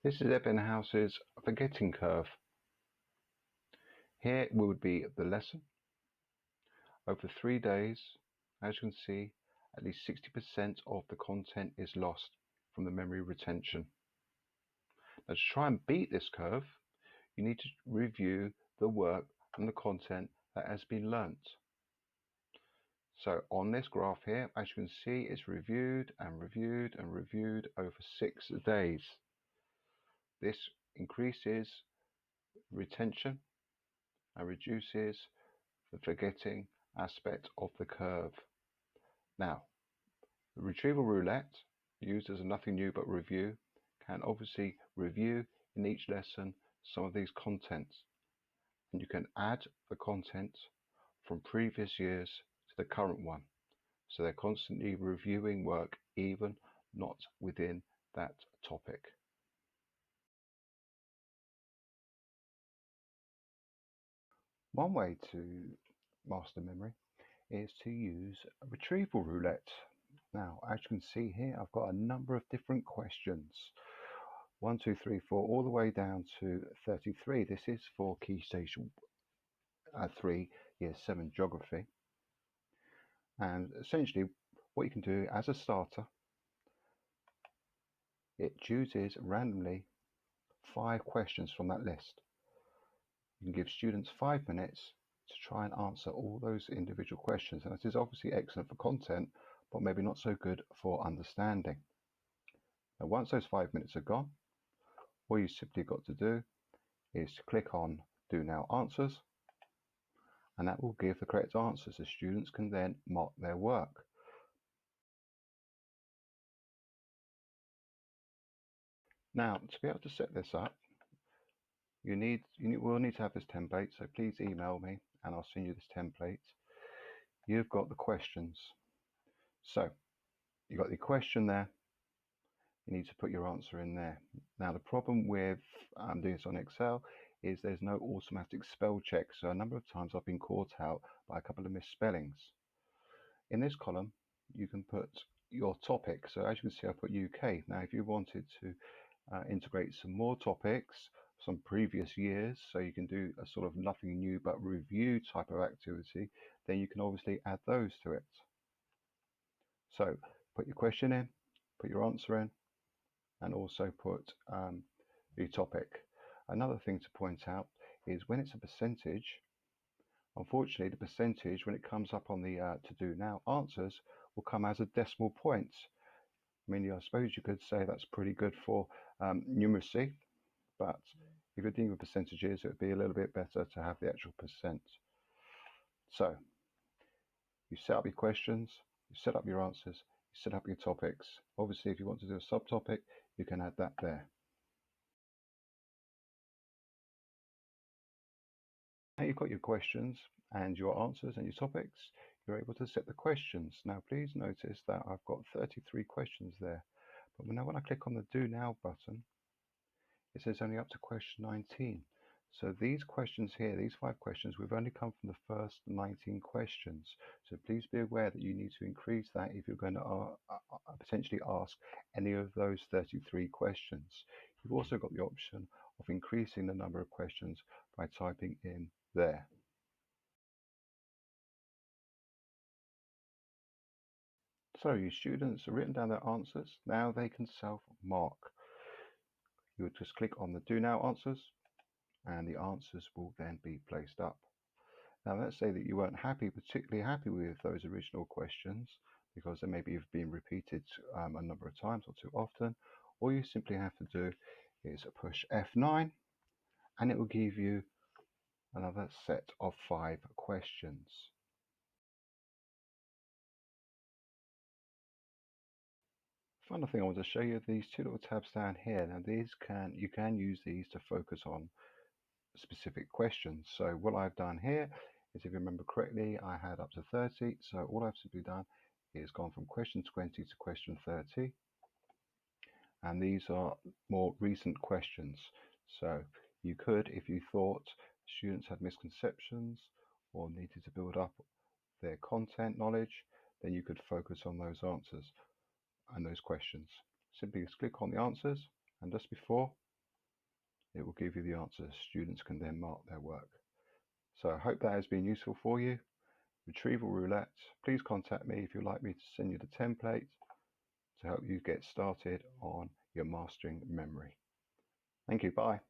This is Ebbinghouse's forgetting curve. Here would be the lesson. Over 3 days, as you can see, at least 60% of the content is lost from the memory retention. Now, to try and beat this curve, you need to review the work and the content that has been learnt. So on this graph here, as you can see, it's reviewed and reviewed and reviewed over 6 days. This increases retention and reduces the forgetting aspect of the curve. Now, the Retrieval Roulette, used as a nothing new but review, can obviously review in each lesson some of these contents, and you can add the content from previous years to the current one, so they're constantly reviewing work even not within that topic. One way to master memory is to use a Retrieval Roulette. Now, as you can see here, I've got a number of different questions. 1, 2, 3, 4, all the way down to 33. This is for Key Stage 3, Year 7 Geography. And essentially, what you can do as a starter, it chooses randomly 5 questions from that list. You can give students 5 minutes to try and answer all those individual questions. And this is obviously excellent for content, but maybe not so good for understanding. Now, once those 5 minutes are gone, all you simply got to do is to click on Do Now Answers, and that will give the correct answers. The students can then mark their work. Now, to be able to set this up, you will need to have this template, so please email me and I'll send you this template. You've got the questions. So you've got the question there. You need to put your answer in there. Now, the problem with doing this on Excel is there's no automatic spell check. So a number of times I've been caught out by a couple of misspellings. In this column, you can put your topic. So as you can see, I put UK. Now, if you wanted to integrate some more topics, some previous years, so you can do a sort of nothing new but review type of activity, then you can obviously add those to it. So put your question in, put your answer in, and also put the topic. Another thing to point out is when it's a percentage, unfortunately the percentage, when it comes up on the to do now answers, will come as a decimal point. I mean, I suppose you could say that's pretty good for numeracy, but if you're dealing with percentages, it would be a little bit better to have the actual percent. So you set up your questions, you set up your answers, you set up your topics. Obviously, if you want to do a subtopic, you can add that there. Now you've got your questions and your answers and your topics, you're able to set the questions. Now please notice that I've got 33 questions there, but now when I click on the Do Now button, it says only up to question 19. So these questions here, these 5 questions, we've only come from the first 19 questions. So please be aware that you need to increase that if you're going to potentially ask any of those 33 questions. You've also got the option of increasing the number of questions by typing in there. So your students have written down their answers. Now they can self-mark. You would just click on the Do Now Answers, and the answers will then be placed up. Now let's say that you weren't particularly happy with those original questions because they maybe have been repeated a number of times or too often. All you simply have to do is push F9 and it will give you another set of 5 questions. Final thing I want to show you are these 2 little tabs down here. Now you can use these to focus on specific questions. So what I've done here is, if you remember correctly, I had up to 30. So all I've simply done is gone from question 20 to question 30. And these are more recent questions. So you could, if you thought students had misconceptions or needed to build up their content knowledge, then you could focus on those answers and those questions. Simply just click on the answers, and just before, it will give you the answer. Students can then mark their work. So I hope that has been useful for you. Retrieval Roulette, please contact me if you'd like me to send you the template to help you get started on your mastering memory. Thank you. Bye.